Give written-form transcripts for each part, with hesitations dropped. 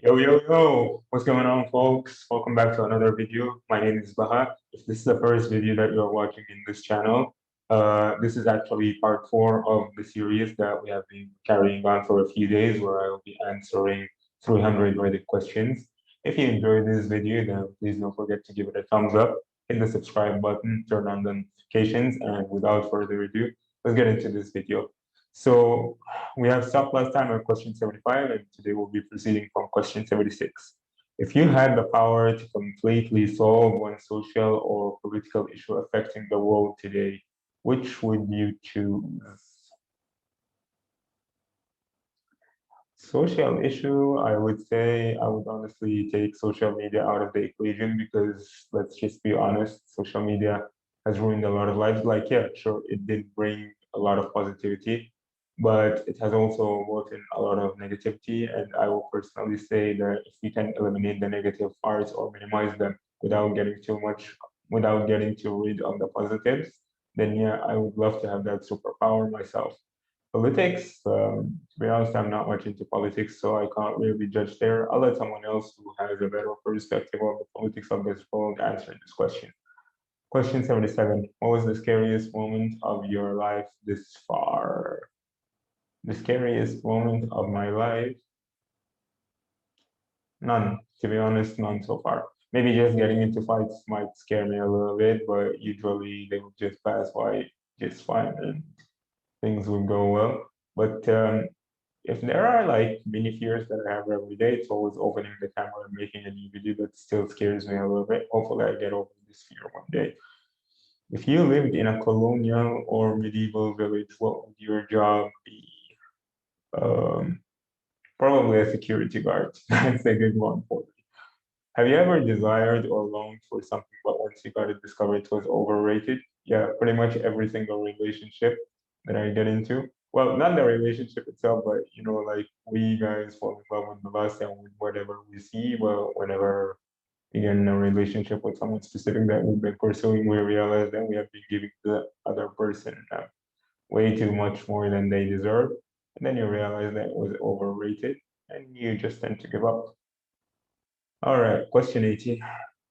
Yo, yo, yo, what's going on, folks? Welcome back to another video. My name is Baha. If this is the first video that you're watching in this channel, this is actually part four of the series that we have been carrying on for a few days, where I will be answering 300 Reddit questions. If you enjoyed this video, then please don't forget to give it a thumbs up, hit the subscribe button, turn on the notifications, and without further ado, let's get into this video. So we have stopped last time at question 75, and today we'll be proceeding from question 76. If you had the power to completely solve one social or political issue affecting the world today, which would you choose? Social issue, I would say I would honestly take social media out of the equation because let's just be honest, social media has ruined a lot of lives. Like, yeah, sure, it did bring a lot of positivity, but it has also brought in a lot of negativity. And I will personally say that if we can eliminate the negative parts or minimize them without getting too much, without getting too rid of the positives, then yeah, I would love to have that superpower myself. Politics, to be honest, I'm not much into politics, so I can't really judge there. I'll let someone else who has a better perspective of the politics of this world answer this question. Question 77. What was the scariest moment of your life this far? The scariest moment of my life? None. To be honest, none so far. Maybe just getting into fights might scare me a little bit, but usually they would just pass by just fine and things would go well. But if there are like mini fears that I have every day, it's always opening the camera and making a new video that still scares me a little bit. Hopefully, I get over this fear one day. If you lived in a colonial or medieval village, what would your job be? Um, Probably a security guard. That's a good one for me. Have you ever desired or longed for something, but once you got it, discovered it was overrated? Yeah, pretty much every single relationship that I get into. Well, not the relationship itself, but like we guys fall in love with the lust and with whatever we see. Well, whenever we get in a relationship with someone specific that we've been pursuing, we realize that we have been giving the other person way too much more than they deserve. And then you realize that it was overrated and you just tend to give up. All right, question 18.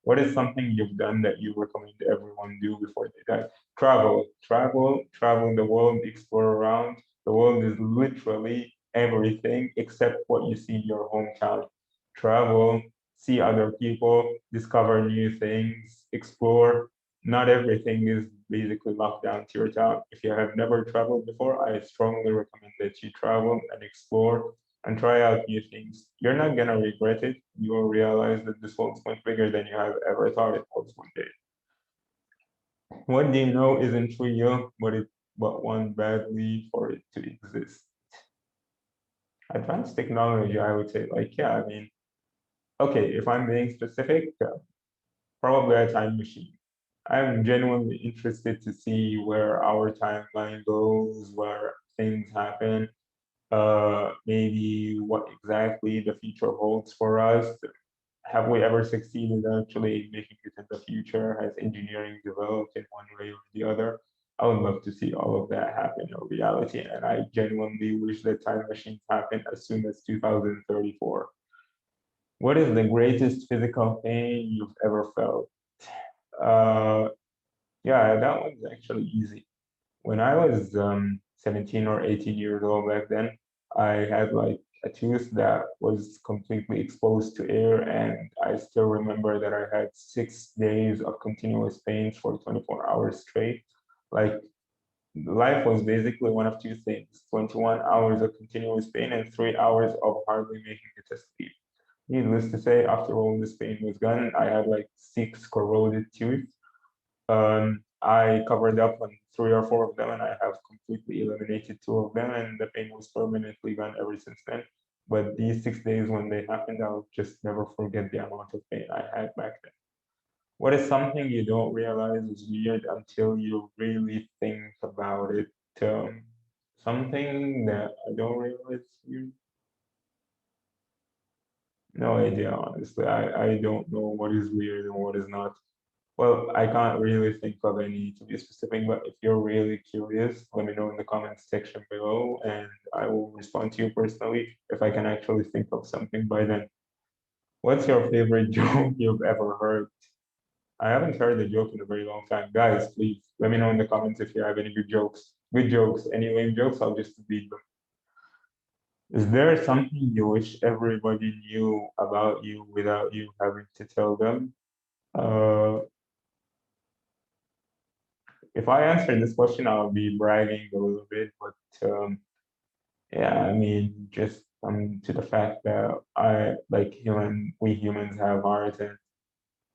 What is something you've done that you recommend everyone do before they die? Travel the world, explore around. The world is literally everything except what you see in your hometown. Travel, see other people, discover new things, explore. Not everything is basically locked down to your town. If you have never traveled before, I strongly recommend that you travel and explore and try out new things. You're not gonna regret it. You will realize that this world's much bigger than you have ever thought it was one day. What do you know isn't real, but want badly for it to exist? Advanced technology, I would say, like, yeah, I mean, okay, if I'm being specific, probably a time machine. I'm genuinely interested to see where our timeline goes, where things happen, maybe what exactly the future holds for us. Have we ever succeeded actually in making it in the future? Has engineering developed in one way or the other? I would love to see all of that happen in reality, and I genuinely wish that time machines happen as soon as 2034. What is the greatest physical pain you've ever felt? Uh, yeah, that one's actually easy. When I was 17 or 18 years old back then, I had like a tooth that was completely exposed to air, and I still remember that I had 6 days of continuous pains for 24 hours straight. Like life was basically one of two things: 21 hours of continuous pain and 3 hours of hardly making it to sleep. Needless to say, after all this pain was gone, I had like six corroded teeth. I covered up on three or four of them, and I have completely eliminated two of them, and the pain was permanently gone ever since then. But these 6 days when they happened, I'll just never forget the amount of pain I had back then. What is something you don't realize is weird until you really think about it? Um, Something that I don't realize is weird. No idea, honestly. I don't know what is weird and what is not. Well, I can't really think of any to be specific, but if you're really curious, let me know in the comments section below and I will respond to you personally if I can actually think of something by then. What's your favorite joke you've ever heard? I haven't heard a joke in a very long time. Guys, please let me know in the comments if you have any good jokes. Good jokes, any lame jokes, I'll just read them. Is there something you wish everybody knew about you without you having to tell them? Uh, if I answer this question, I'll be bragging a little bit, but yeah, I mean, just to the fact that we humans have hearts and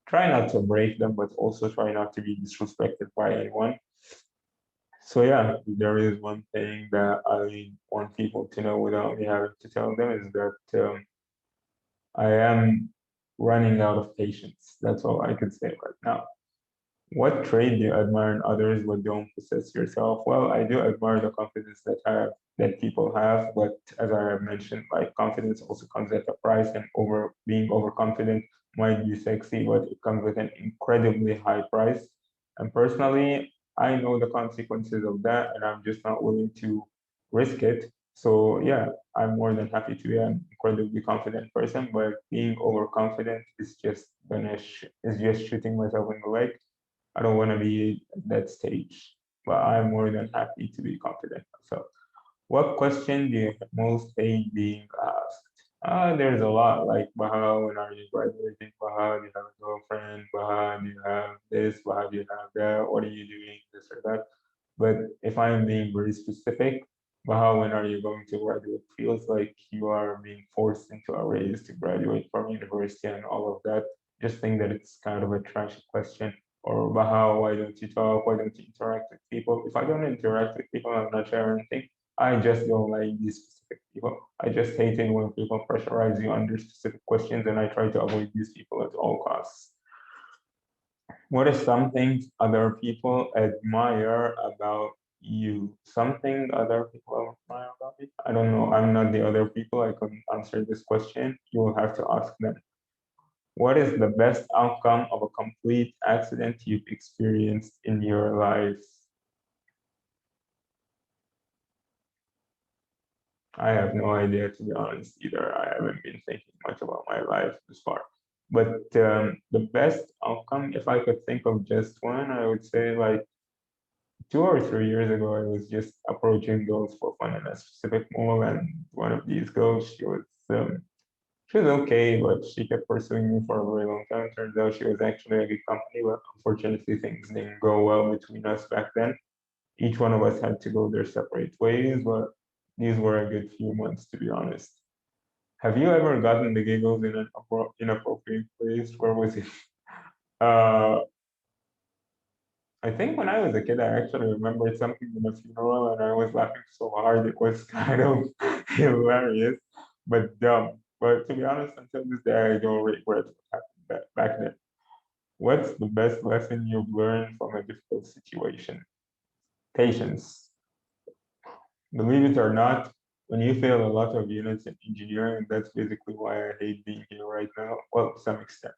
try not to break them, but also try not to be disrespected by anyone. So yeah, there is one thing that I want people to know without me having to tell them is that I am running out of patience. That's all I could say right now. What trait do you admire in others but don't possess yourself? Well, I do admire the confidence that people have, but as I have mentioned, like confidence also comes at a price, and being overconfident might be sexy, but it comes with an incredibly high price. And personally, I know the consequences of that, and I'm just not willing to risk it. So yeah, I'm more than happy to be an incredibly confident person, but being overconfident is just shooting myself in the leg. I don't want to be at that stage, but I'm more than happy to be confident myself. What question do you most hate being asked? There's a lot, like Baha, when are you graduating? Baha, do you have a girlfriend? Baha, do you have this? Baha, do you have that? What are you doing? This or that. But if I'm being very specific, Baha, when are you going to graduate? Feels like you are being forced into a race to graduate from university and all of that. Just think that it's kind of a trashy question. Or Baha, why don't you talk? Why don't you interact with people? If I don't interact with people, I'm not sharing anything. I just don't like these specific people. I just hate it when people pressurize you under specific questions, and I try to avoid these people at all costs. What is something other people admire about you? Something other people admire about me? I don't know. I'm not the other people. I couldn't answer this question. You will have to ask them. What is the best outcome of a complete accident you've experienced in your life? I have no idea, to be honest, either. I haven't been thinking much about my life this far. But the best outcome, if I could think of just one, I would say like 2 or 3 years ago, I was just approaching girls for fun in a specific mall, and one of these girls, she was okay, but she kept pursuing me for a very long time. Turns out she was actually a good company, but unfortunately, things didn't go well between us back then. Each one of us had to go their separate ways, but these were a good few months, to be honest. Have you ever gotten the giggles in an inappropriate place? Where was it? Uh, I think when I was a kid, I actually remembered something in a funeral, and I was laughing so hard it was kind of hilarious, but dumb. But to be honest, until this day, I don't regret what happened back then. What's the best lesson you've learned from a difficult situation? Patience. Believe it or not, when you fail a lot of units in engineering, that's basically why I hate being here right now. Well, to some extent.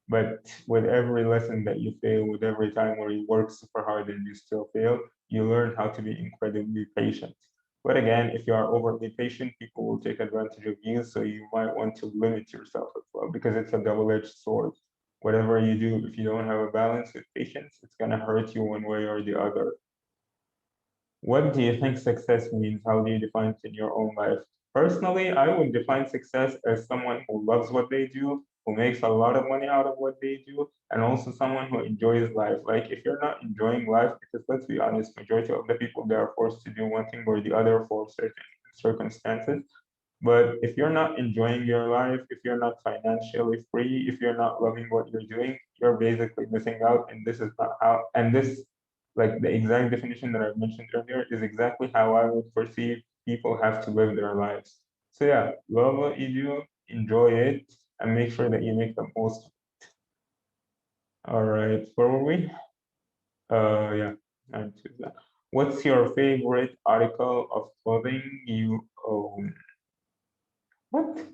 But with every lesson that you fail, with every time where you work super hard and you still fail, you learn how to be incredibly patient. But again, if you are overly patient, people will take advantage of you. So you might want to limit yourself as well because it's a double-edged sword. Whatever you do, if you don't have a balance with patience, it's going to hurt you one way or the other. What do you think success means? How do you define it in your own life? Personally, I would define success as someone who loves what they do, who makes a lot of money out of what they do, and also someone who enjoys life. Like if you're not enjoying life, because let's be honest, majority of the people they are forced to do one thing or the other for certain circumstances. But if you're not enjoying your life, if you're not financially free, if you're not loving what you're doing, you're basically missing out. And this is not how, and this, like the exact definition that I mentioned earlier, is exactly how I would perceive people have to live their lives. So yeah, love what you do, enjoy it, and make sure that you make the most. All right, where were we? Yeah, I'm to that. What's your favorite article of clothing you own? What?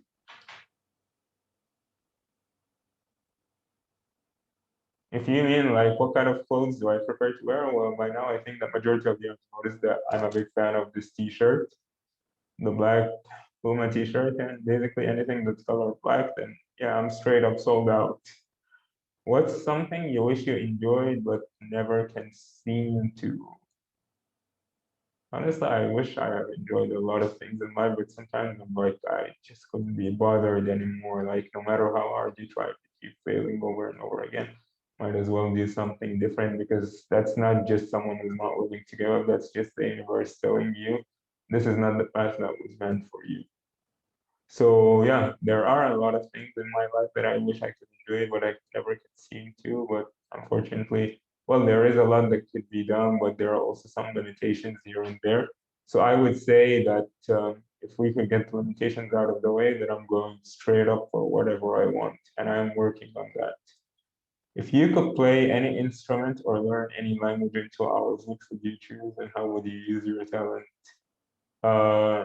If you mean like what kind of clothes do I prefer to wear? Well, by now I think the majority of you have noticed that I'm a big fan of this t-shirt, the black. Puma t-shirt, and basically anything that's color black, then yeah, I'm straight up sold out. What's something you wish you enjoyed but never can seem to? Honestly, I wish I had enjoyed a lot of things in life, but sometimes I'm like, I just couldn't be bothered anymore. Like, no matter how hard you try to keep failing over and over again, might as well do something different because that's not just someone who's not willing to give up, that's just the universe telling you this is not the path that was meant for you. So yeah, there are a lot of things in my life that I wish I could enjoy, but I never could seem to. But unfortunately, well, there is a lot that could be done, but there are also some limitations here and there. So I would say that if we could get the limitations out of the way, then I'm going straight up for whatever I want, and I'm working on that. If you could play any instrument or learn any language in 2 hours, which would you choose, and how would you use your talent? Uh,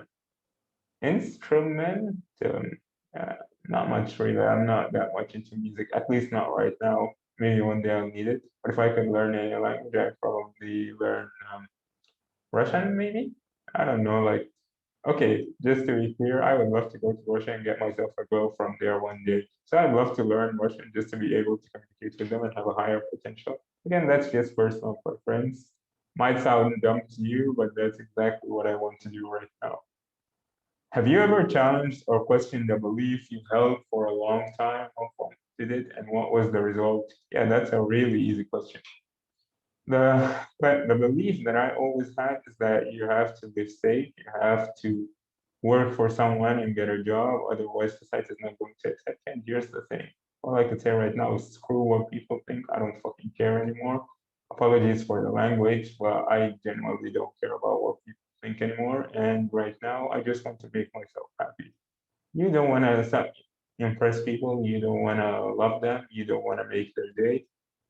Instrument, uh, not much really. I'm not that much into music, at least not right now. Maybe one day I'll need it. But if I could learn any language, I'd probably learn Russian, maybe? I don't know. Like, okay, just to be clear, I would love to go to Russia and get myself a girl from there one day. So I'd love to learn Russian just to be able to communicate with them and have a higher potential. Again, that's just personal preference. Might sound dumb to you, but that's exactly what I want to do right now. Have you ever challenged or questioned a belief you held for a long time? How far did it, and what was the result? Yeah, that's a really easy question. But the belief that I always had is that you have to live safe, you have to work for someone and get a job, otherwise society is not going to accept you. And here's the thing. All I could say right now is screw what people think. I don't fucking care anymore. Apologies for the language, but I genuinely don't care about what people think anymore. And right now, I just want to make myself happy. You don't want to impress people. You don't want to love them. You don't want to make their day.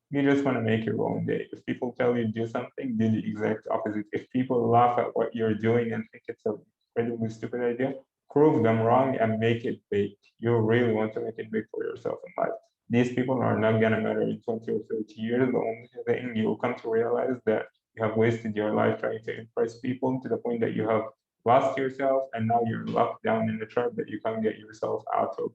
You just want to make your own day. If people tell you to do something, do the exact opposite. If people laugh at what you're doing and think it's an incredibly stupid idea, prove them wrong and make it big. You really want to make it big for yourself in life. These people are not gonna matter in 20 or 30 years. The only thing you'll come to realize that you have wasted your life trying to impress people to the point that you have lost yourself and now you're locked down in a trap that you can't get yourself out of.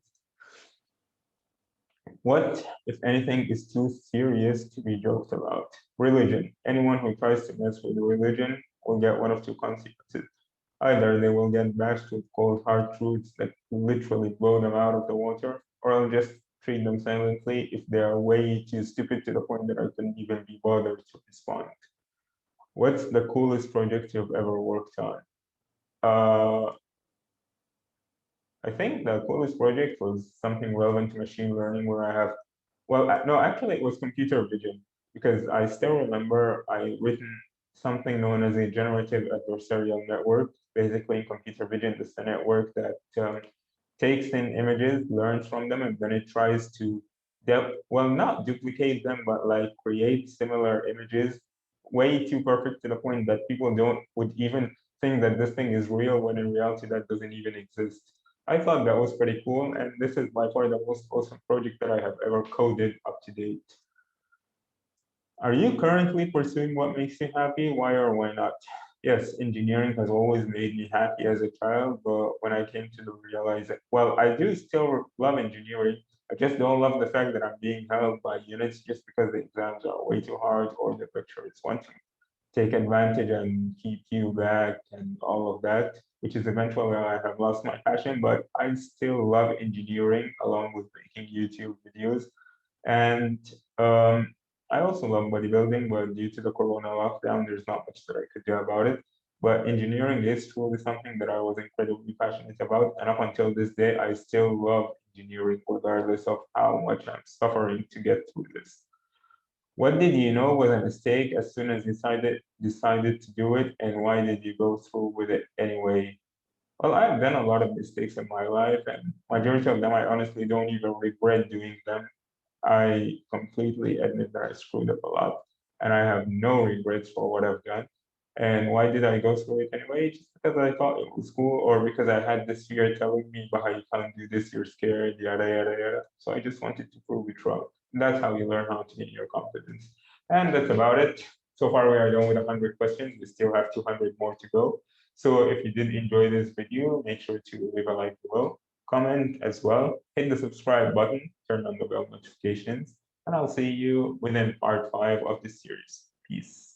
What, if anything, is too serious to be joked about? Religion. Anyone who tries to mess with religion will get one of two consequences. Either they will get bashed with cold hard truths that literally blow them out of the water, or I'll just treat them silently if they are way too stupid to the point that I couldn't even be bothered to respond. What's the coolest project you've ever worked on? Uh, I think the coolest project was something relevant to machine learning where I have, well, no, actually it was computer vision because I still remember I written something known as a generative adversarial network. Basically, in computer vision, it's a network that takes in images, learns from them, and then it tries to, well, not duplicate them, but like create similar images way too perfect to the point that people don't would even think that this thing is real when in reality that doesn't even exist. I thought that was pretty cool, and this is by far the most awesome project that I have ever coded up to date. Are you currently pursuing what makes you happy? Why or why not? Yes, engineering has always made me happy as a child, but when I came to realize that, well, I do still love engineering. I just don't love the fact that I'm being held by units just because the exams are way too hard or the lecturers want to take advantage and keep you back and all of that, which is eventually why I have lost my passion, but I still love engineering along with making YouTube videos. And I also love bodybuilding, but due to the Corona lockdown, there's not much that I could do about it. But engineering is truly something that I was incredibly passionate about. And up until this day, I still love engineering, regardless of how much I'm suffering to get through this. What did you know was a mistake as soon as you decided to do it, and why did you go through with it anyway? Well, I've done a lot of mistakes in my life, and majority of them I honestly don't even regret doing them. I completely admit that I screwed up a lot, and I have no regrets for what I've done. And why did I go through it anyway? Just because I thought it was cool, or because I had this fear telling me, "Bah, you can't do this, you're scared, yada yada yada." So I just wanted to prove it wrong. That's how you learn how to gain your confidence. And that's about it. So far, we are done with 100 questions. We still have 200 more to go. So if you did enjoy this video, make sure to leave a like below, comment as well, hit the subscribe button, turn on the bell notifications, and I'll see you within part 5 of this series. Peace.